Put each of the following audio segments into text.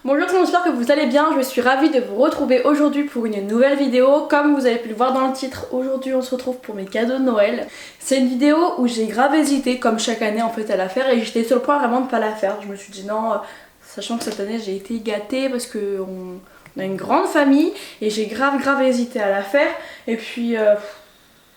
Bonjour tout le monde, j'espère que vous allez bien, je suis ravie de vous retrouver aujourd'hui pour une nouvelle vidéo. Comme vous avez pu le voir dans le titre, aujourd'hui on se retrouve pour mes cadeaux de Noël. C'est une vidéo où j'ai grave hésité, comme chaque année en fait à la faire, et j'étais sur le point vraiment de pas la faire. Je me suis dit non, sachant que cette année j'ai été gâtée parce qu'on a une grande famille et j'ai grave hésité à la faire. Et puis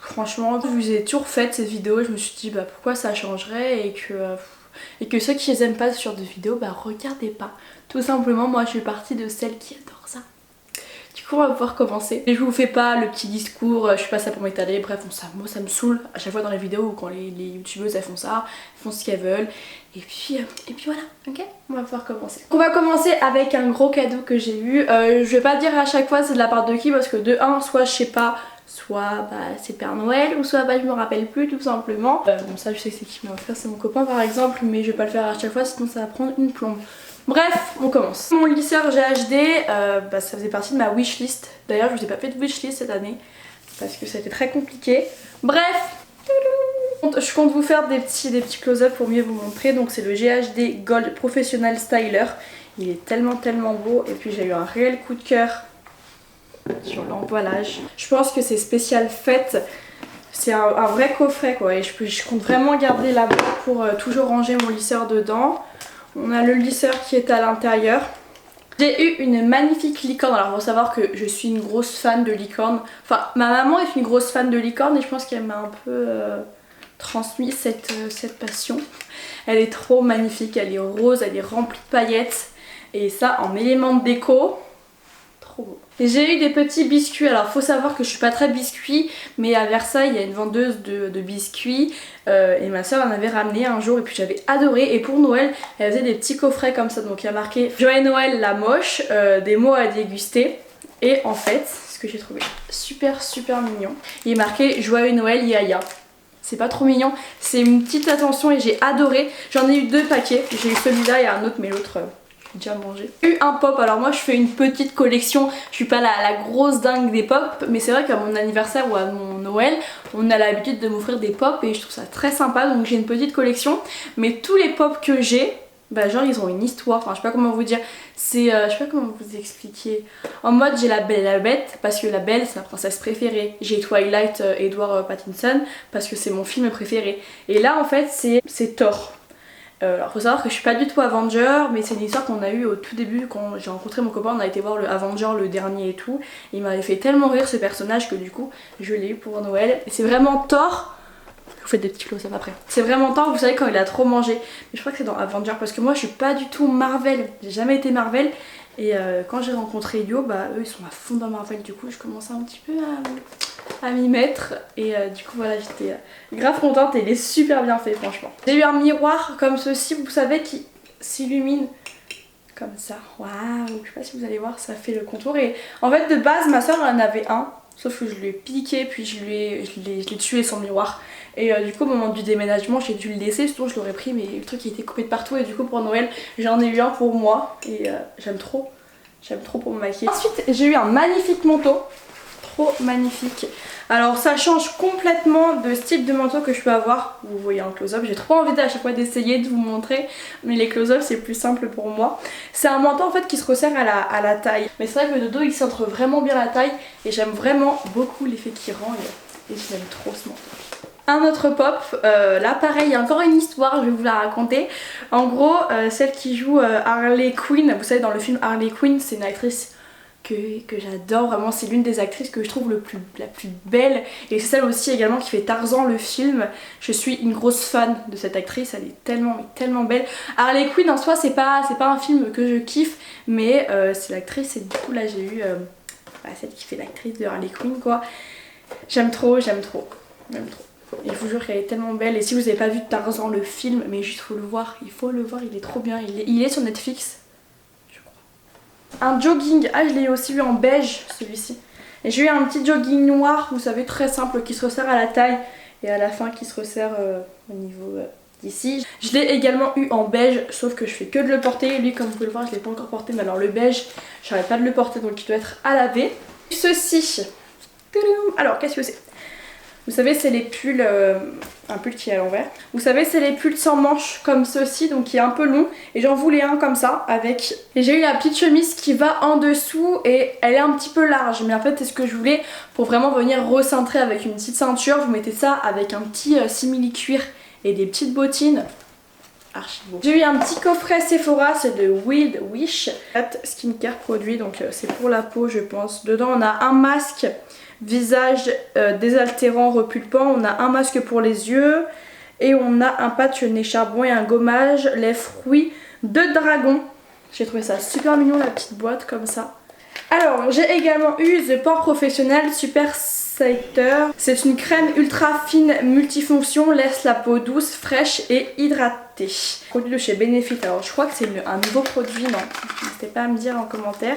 franchement, je vous ai toujours fait cette vidéo, je me suis dit bah pourquoi ça changerait et que ceux qui les aiment pas sur des vidéos, bah regardez pas. Tout simplement, moi je suis partie de celles qui adorent ça. Du coup on va pouvoir commencer. Et je vous fais pas le petit discours, je suis pas ça pour m'étaler, bref moi ça me saoule à chaque fois dans les vidéos où quand les youtubeuses elles font ça, elles font ce qu'elles veulent. Et puis voilà, ok, on va pouvoir commencer. On va commencer avec un gros cadeau que j'ai eu. Je vais pas dire à chaque fois c'est de la part de qui parce que de 1, soit je sais pas, soit bah, c'est Père Noël, ou soit bah, je me rappelle plus tout simplement. Bon ça je sais que c'est qui m'a offert, c'est mon copain par exemple, mais je vais pas le faire à chaque fois sinon ça va prendre une plombe. Bref, on commence. Mon lisseur GHD, bah, ça faisait partie de ma wishlist. D'ailleurs je vous ai pas fait de wishlist cette année parce que ça a été très compliqué. Bref, je compte vous faire des petits close-up pour mieux vous montrer. Donc c'est le GHD Gold Professional Styler. Il est tellement beau et puis j'ai eu un réel coup de cœur sur l'emballage. Je pense que c'est spécial fête. C'est un vrai coffret quoi et je compte vraiment garder la boîte pour toujours ranger mon lisseur dedans. On a le lisseur qui est à l'intérieur. J'ai eu une magnifique licorne. Alors faut savoir que je suis une grosse fan de licorne. Enfin ma maman est une grosse fan de licorne et je pense qu'elle m'a un peu transmis cette passion. Elle est trop magnifique, elle est rose, elle est remplie de paillettes. Et ça en élément de déco. Trop beau. J'ai eu des petits biscuits, alors faut savoir que je suis pas très biscuit, mais à Versailles il y a une vendeuse de biscuits et ma soeur en avait ramené un jour et puis j'avais adoré. Et pour Noël elle faisait des petits coffrets comme ça, donc il y a marqué Joyeux Noël la moche, des mots à déguster. Et en fait, ce que j'ai trouvé super mignon, il est marqué Joyeux Noël Yaya. C'est pas trop mignon, c'est une petite attention et j'ai adoré. J'en ai eu 2 paquets, j'ai eu celui-là et un autre mais l'autre... déjà mangé. J'ai eu un pop, alors moi je fais une petite collection, je suis pas la grosse dingue des pop, mais c'est vrai qu'à mon anniversaire ou à mon Noël, on a l'habitude de m'offrir des pop et je trouve ça très sympa, donc j'ai une petite collection. Mais tous les pop que j'ai, bah genre ils ont une histoire, enfin je sais pas comment vous dire, c'est, je sais pas comment vous expliquer. En mode j'ai la Belle et la Bête, parce que la Belle c'est ma princesse préférée. J'ai Twilight, Edward Pattinson, parce que c'est mon film préféré. Et là en fait c'est Thor. Alors faut savoir que je suis pas du tout Avenger, mais c'est une histoire qu'on a eue au tout début quand j'ai rencontré mon copain, on a été voir le Avenger le dernier et tout. Il m'avait fait tellement rire ce personnage que du coup je l'ai eu pour Noël. Et c'est vraiment Thor, vous faites des petits close-up après. C'est vraiment Thor, vous savez quand il a trop mangé. Mais je crois que c'est dans Avenger parce que moi je suis pas du tout Marvel, j'ai jamais été Marvel. Et quand j'ai rencontré Yo, bah eux ils sont à fond dans Marvel, du coup je commençais un petit peu à m'y mettre et du coup voilà j'étais grave contente et il est super bien fait franchement. J'ai eu un miroir comme ceci vous savez qui s'illumine comme ça, waouh, je sais pas si vous allez voir ça fait le contour et en fait de base ma soeur en avait un sauf que je lui ai piqué puis je l'ai tué son miroir et du coup au moment du déménagement j'ai dû le laisser sinon je l'aurais pris mais le truc il était coupé de partout et du coup pour Noël j'en ai eu un pour moi et j'aime trop pour me maquiller. Ensuite j'ai eu un magnifique manteau. Trop magnifique. Alors ça change complètement de style de manteau que je peux avoir. Vous voyez en close-up, j'ai trop envie à chaque fois d'essayer de vous montrer, mais les close-up c'est plus simple pour moi. C'est un manteau en fait qui se resserre à la taille, mais c'est vrai que de dos il centre vraiment bien la taille et j'aime vraiment beaucoup l'effet qu'il rend et j'aime trop ce manteau. Un autre pop, là pareil, il y a encore une histoire, je vais vous la raconter. En gros, celle qui joue Harley Quinn, vous savez dans le film Harley Quinn, c'est une actrice que j'adore, vraiment c'est l'une des actrices que je trouve la plus belle et c'est celle aussi également qui fait Tarzan le film. Je suis une grosse fan de cette actrice, elle est tellement belle. Harley Quinn en soi c'est pas un film que je kiffe mais c'est l'actrice et du coup là j'ai eu celle qui fait l'actrice de Harley Quinn quoi. J'aime trop. Et je vous jure qu'elle est tellement belle et si vous n'avez pas vu Tarzan le film, mais juste il faut le voir, il est trop bien, il est sur Netflix. Un jogging, je l'ai aussi eu en beige celui-ci. Et j'ai eu un petit jogging noir, vous savez, très simple, qui se resserre à la taille et à la fin qui se resserre au niveau d'ici. Je l'ai également eu en beige, sauf que je fais que de le porter. Lui, comme vous pouvez le voir, je l'ai pas encore porté, mais alors le beige, j'arrête pas de le porter, donc il doit être à laver. Ceci, alors qu'est-ce que c'est? Vous savez, c'est les pulls, un pull qui est à l'envers. Vous savez, c'est les pulls sans manches comme ceci, donc qui est un peu long. Et j'en voulais un comme ça avec. Et j'ai eu la petite chemise qui va en dessous et elle est un petit peu large. Mais en fait, c'est ce que je voulais pour vraiment venir recentrer avec une petite ceinture. Vous mettez ça avec un petit simili cuir et des petites bottines. Archi beau. J'ai eu un petit coffret Sephora, c'est de Wild Wish. 4 skincare produits, donc c'est pour la peau, je pense. Dedans, on a un masque visage désaltérant, repulpant. On a un masque pour les yeux. Et on a un patch nez charbon et un gommage, les fruits de dragon. J'ai trouvé ça super mignon, la petite boîte comme ça. Alors, j'ai également eu The Pore Professionnel Super Sector. C'est une crème ultra fine multifonction, laisse la peau douce, fraîche et hydratée. Produit de chez Benefit. Alors, je crois que c'est un nouveau produit, non. N'hésitez pas à me dire en commentaire.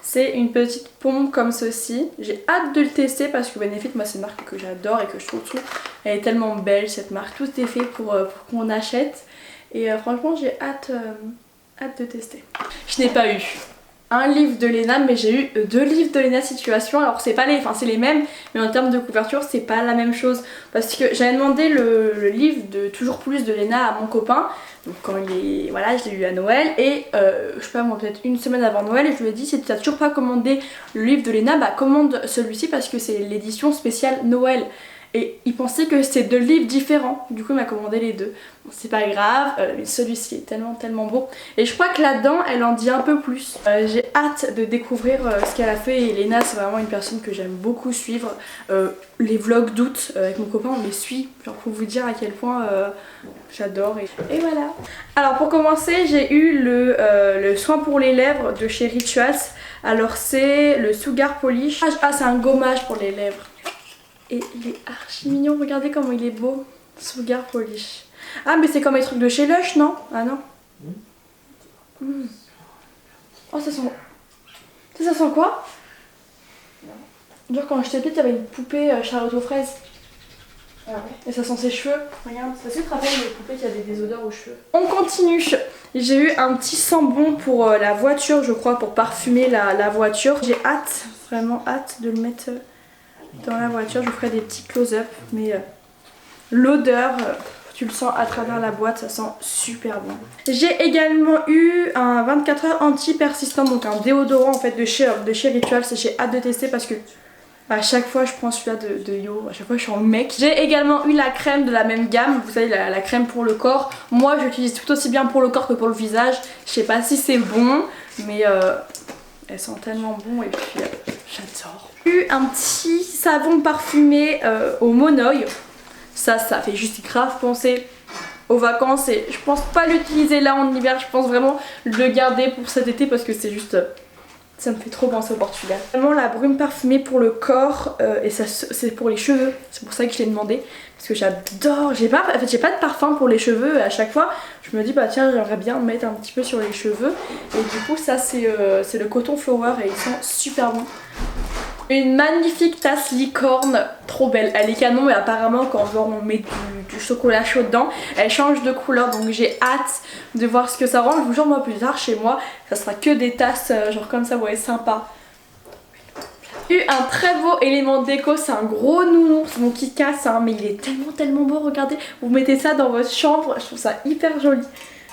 C'est une petite pompe comme ceci. J'ai hâte de le tester parce que Benefit, moi, c'est une marque que j'adore et que je trouve tout. Elle est tellement belle, cette marque. Tout est fait pour qu'on achète. Et franchement, j'ai hâte de tester. Je n'ai pas eu un livre de Léna, mais j'ai eu 2 livres de Léna Situation. Alors c'est pas les, enfin c'est les mêmes, mais en termes de couverture c'est pas la même chose, parce que j'avais demandé le livre de Toujours Plus de Léna à mon copain, donc quand il est, voilà, je l'ai eu à Noël, et je sais pas moi, peut-être une semaine avant Noël, et je lui ai dit si tu n'as toujours pas commandé le livre de Léna, bah commande celui-ci parce que c'est l'édition spéciale Noël. Et il pensait que c'était 2 livres différents, du coup il m'a commandé les 2. Bon, c'est pas grave, celui-ci est tellement beau. Et je crois que là-dedans elle en dit un peu plus. J'ai hâte de découvrir ce qu'elle a fait, et Léna c'est vraiment une personne que j'aime beaucoup suivre. Les vlogs d'août avec mon copain on les suit, genre pour vous dire à quel point j'adore. Et voilà. Alors pour commencer j'ai eu le soin pour les lèvres de chez Rituals. Alors c'est le Sugar Polish. Ah c'est un gommage pour les lèvres. Et il est archi mignon, regardez comment il est beau. Sugar Polish. Ah mais c'est comme les trucs de chez Lush, non? Ah non. Oh ça sent... Ça sent quoi? Genre quand j'étais petite, il y avait une poupée Charlotte aux fraises. Ah ouais. Et ça sent ses cheveux. Regarde, ça se te rappelle les poupées qui avaient des odeurs aux cheveux. On continue. J'ai eu un petit sambon pour la voiture, je crois, pour parfumer la voiture. J'ai hâte, vraiment hâte de le mettre... dans la voiture. Je vous ferai des petits close-up, mais l'odeur, tu le sens à travers la boîte, ça sent super bon. J'ai également eu un 24 heures anti-persistant, donc un déodorant en fait de chez Rituals. J'ai hâte de tester parce que à chaque fois je prends celui-là de Yo, à chaque fois je suis en mec. J'ai également eu la crème de la même gamme, vous savez la crème pour le corps. Moi j'utilise tout aussi bien pour le corps que pour le visage. Je sais pas si c'est bon, mais elles sont tellement bon et puis j'adore. J'ai eu un petit savon parfumé au monoï. Ça fait juste grave penser aux vacances et je pense pas l'utiliser là en hiver. Je pense vraiment le garder pour cet été parce que c'est juste... ça me fait trop penser au Portugal. Vraiment la brume parfumée pour le corps et ça c'est pour les cheveux. C'est pour ça que je l'ai demandé. Parce que j'adore. J'ai pas de parfum pour les cheveux et à chaque fois je me dis bah tiens j'aimerais bien mettre un petit peu sur les cheveux. Et du coup ça c'est le coton flower et il sent super bon. Une magnifique tasse licorne, trop belle, elle est canon mais apparemment quand on met du chocolat chaud dedans, elle change de couleur donc j'ai hâte de voir ce que ça rend. Je vous jure moi plus tard chez moi ça sera que des tasses genre comme ça, ouais sympa. J'ai eu un très beau élément déco, c'est un gros nounours bon, qui casse hein, mais il est tellement beau, regardez, vous mettez ça dans votre chambre, je trouve ça hyper joli.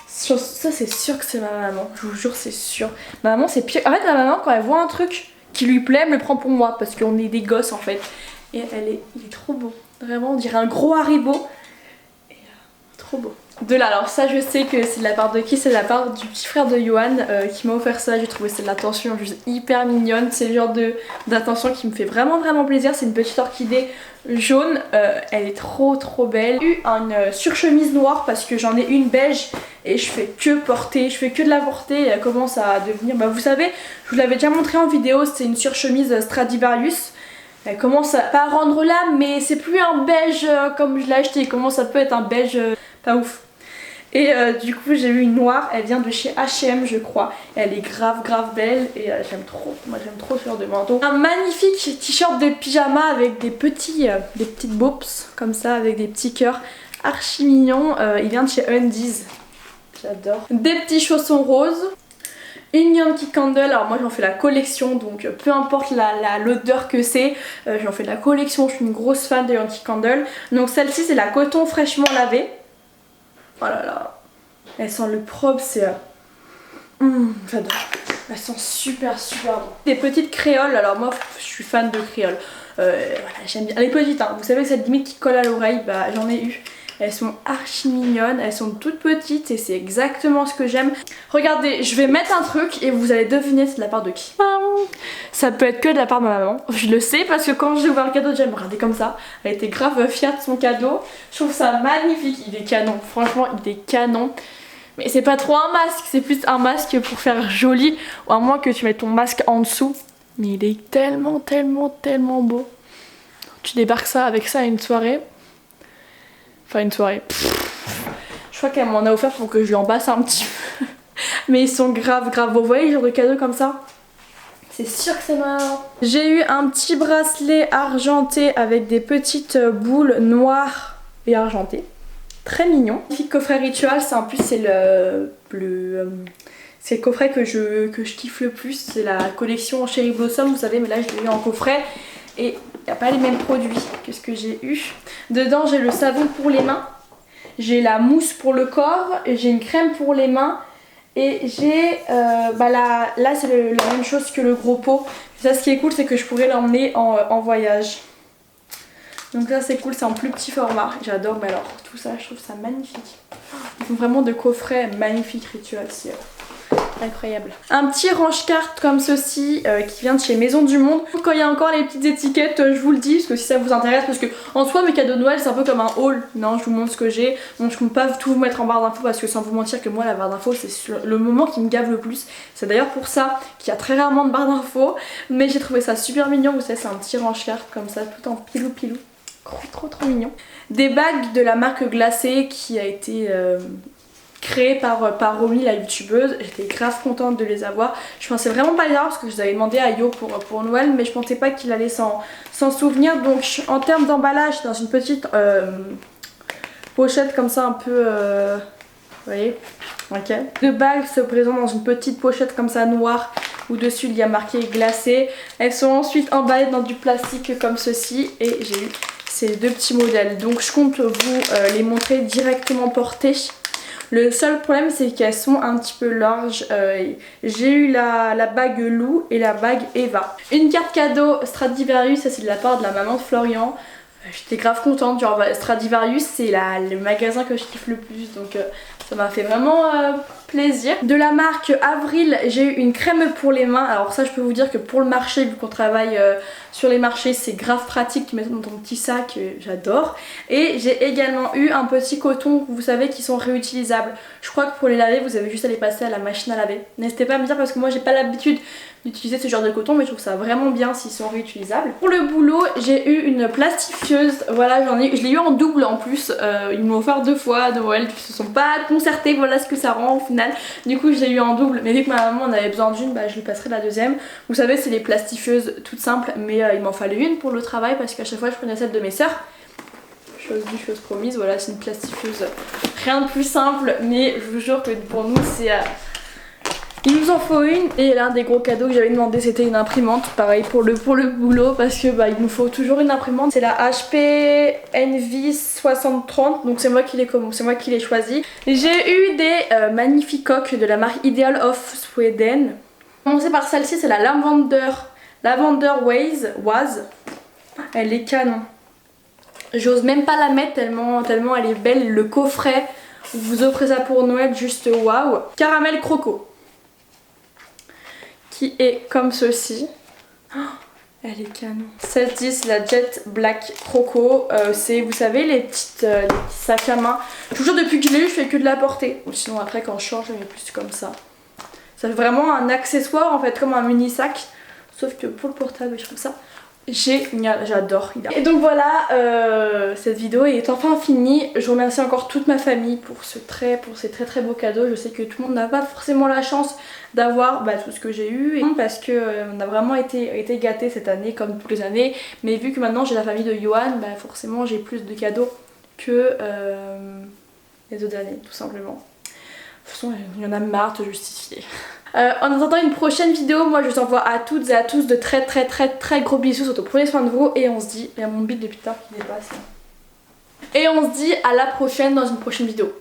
Ça c'est sûr que c'est ma maman, je vous jure c'est sûr. Ma maman c'est pire, en fait ma maman quand elle voit un truc qui lui plaît, elle me le prend pour moi parce qu'on est des gosses en fait. Et il est trop beau. Vraiment, on dirait un gros Haribo. Et trop beau. De là, alors ça je sais que c'est de la part de qui? C'est de la part du petit frère de Johan qui m'a offert ça. J'ai trouvé c'est de l'attention juste hyper mignonne. C'est le genre d'attention qui me fait vraiment plaisir. C'est une petite orchidée jaune. Elle est trop belle. J'ai eu une surchemise noire parce que j'en ai une beige et je fais que porter. Je fais que de la porter et elle commence à devenir... Bah vous savez, je vous l'avais déjà montré en vidéo. C'est une surchemise Stradivarius. Elle commence à pas rendre l'âme mais c'est plus un beige comme je l'ai acheté. Comment ça peut être un beige pas ouf. Et du coup j'ai eu une noire, elle vient de chez H&M je crois. Elle est grave belle et j'aime trop, moi j'aime trop ce genre de manteau. Un magnifique t-shirt de pyjama avec des petites bops comme ça avec des petits cœurs archi mignons. Il vient de chez Undies, j'adore. Des petits chaussons roses. Une Yankee Candle, alors moi j'en fais la collection, donc peu importe l'odeur que c'est, j'en fais de la collection, je suis une grosse fan de Yankee Candle. Donc celle-ci c'est la coton fraîchement lavée. Oh là là, elle sent le propre, c'est... j'adore, elle sent super bon. Des petites créoles, alors moi je suis fan de créoles, voilà, j'aime bien. Les petites, hein. Vous savez cette limite qui colle à l'oreille, bah j'en ai eu. Elles sont archi mignonnes, elles sont toutes petites et c'est exactement ce que j'aime. Regardez, je vais mettre un truc et vous allez deviner c'est de la part de qui. Ça peut être que de la part de ma maman, je le sais parce que quand j'ai ouvert le cadeau, j'aime regarder comme ça. Elle était grave fière de son cadeau. Je trouve ça magnifique, il est canon, franchement il est canon. Mais c'est pas trop un masque, c'est plus un masque pour faire joli, ou à moins que tu mettes ton masque en dessous. Mais il est tellement beau. Tu débarques ça avec ça à une soirée. Enfin une soirée. Je crois qu'elle m'en a offert pour que je lui en passe un petit peu. Mais ils sont grave. Vous voyez le genre de cadeau comme ça? C'est sûr que c'est marrant. J'ai eu un petit bracelet argenté avec des petites boules noires et argentées. Très mignon. Magnifique coffret Ritual, c'est en plus c'est c'est le coffret que je kiffe le plus. C'est la collection Cherry Blossom, vous savez, mais là je l'ai eu en coffret. Et il n'y a pas les mêmes produits que ce que j'ai eu. Dedans j'ai le savon pour les mains, j'ai la mousse pour le corps, j'ai une crème pour les mains et j'ai là c'est la même chose que le gros pot. Ça ce qui est cool c'est que je pourrais l'emmener en voyage. Donc ça c'est cool, c'est en plus petit format. J'adore, mais alors tout ça je trouve ça magnifique. Ils font vraiment de coffrets magnifiques Ritual, c'est incroyable. Un petit range-carte comme ceci qui vient de chez Maison du Monde. Quand il y a encore les petites étiquettes, je vous le dis parce que si ça vous intéresse, parce que en soi mes cadeaux de Noël c'est un peu comme un haul. Non, je vous montre ce que j'ai. Bon, je compte pas tout vous mettre en barre d'infos parce que sans vous mentir que moi la barre d'infos c'est le moment qui me gave le plus. C'est d'ailleurs pour ça qu'il y a très rarement de barre d'infos. Mais j'ai trouvé ça super mignon, vous savez, c'est un petit range-carte comme ça, tout en pilou. Trop mignon. Des bagues de la marque Glacé qui a été... créé par Romy la youtubeuse. J'étais grave contente de les avoir. Je pensais vraiment pas les avoir parce que je les avais demandé à Yo pour Noël, mais je pensais pas qu'il allait s'en souvenir. Donc en termes d'emballage, dans une petite pochette comme ça un peu... vous voyez, ok. Deux bagues se présentent dans une petite pochette comme ça noire où dessus il y a marqué glacé. Elles sont ensuite emballées dans du plastique comme ceci et j'ai eu ces deux petits modèles. Donc je compte vous les montrer directement portés. Le seul problème c'est qu'elles sont un petit peu larges. J'ai eu la bague Lou et la bague Eva. Une carte cadeau Stradivarius, ça c'est de la part de la maman de Florian. J'étais grave contente, genre Stradivarius c'est le magasin que je kiffe le plus, donc ça m'a fait vraiment plaisir. De la marque Avril, j'ai eu une crème pour les mains. Alors ça je peux vous dire que pour le marché, vu qu'on travaille sur les marchés, c'est grave pratique, tu mets dans ton petit sac, j'adore. Et j'ai également eu un petit coton, vous savez, qui sont réutilisables. Je crois que pour les laver, vous avez juste à les passer à la machine à laver. N'hésitez pas à me dire parce que moi j'ai pas l'habitude d'utiliser ce genre de coton, mais je trouve ça vraiment bien s'ils sont réutilisables. Pour le boulot, j'ai eu une plastifieuse, voilà, je l'ai eu en double en plus, ils m'ont offert 2 fois à Noël, ils se sont pas concertés, voilà ce que ça rend au final. Du coup je l'ai eu en double, mais vu que ma maman en avait besoin d'une, bah je lui passerai la deuxième. Vous savez, c'est les plastifieuses toutes simples, mais il m'en fallait une pour le travail parce qu'à chaque fois je prenais celle de mes sœurs. Chose due, chose promise, voilà, c'est une plastifieuse, rien de plus simple, mais je vous jure que pour nous c'est... il nous en faut une. Et l'un des gros cadeaux que j'avais demandé c'était une imprimante, pareil pour le boulot, parce que bah il nous faut toujours une imprimante. C'est la HP Envy 6030, donc c'est moi qui l'ai choisi. J'ai eu des magnifiques coques de la marque Ideal of Sweden. Commencer par celle-ci, c'est la Lavender Waz. Elle est canon. J'ose même pas la mettre tellement elle est belle. Le coffret, vous offrez ça pour Noël, juste waouh. Caramel Croco, qui est comme ceci. Oh, elle est canon. Celle-ci c'est la Jet Black Croco. C'est, vous savez, les petits sacs à main. Toujours depuis que je l'ai eu, je fais que de la porter. Ou sinon après quand je change, je mets plus comme ça. C'est vraiment un accessoire en fait, comme un mini sac. Sauf que pour le portable, je trouve ça génial, j'adore. Et donc voilà, cette vidéo est enfin finie. Je remercie encore toute ma famille pour ces très beaux cadeaux. Je sais que tout le monde n'a pas forcément la chance d'avoir tout ce que j'ai eu, parce que on a vraiment été gâtés cette année comme toutes les années. Mais vu que maintenant j'ai la famille de Johan, forcément j'ai plus de cadeaux que les autres années, tout simplement. toute façon, il y en a marre de te justifier. En attendant une prochaine vidéo, moi je vous envoie à toutes et à tous de très gros bisous, surtout prenez soin de vous et on se dit, il y a mon bide depuis tard qui dépasse. Et on se dit à la prochaine dans une prochaine vidéo.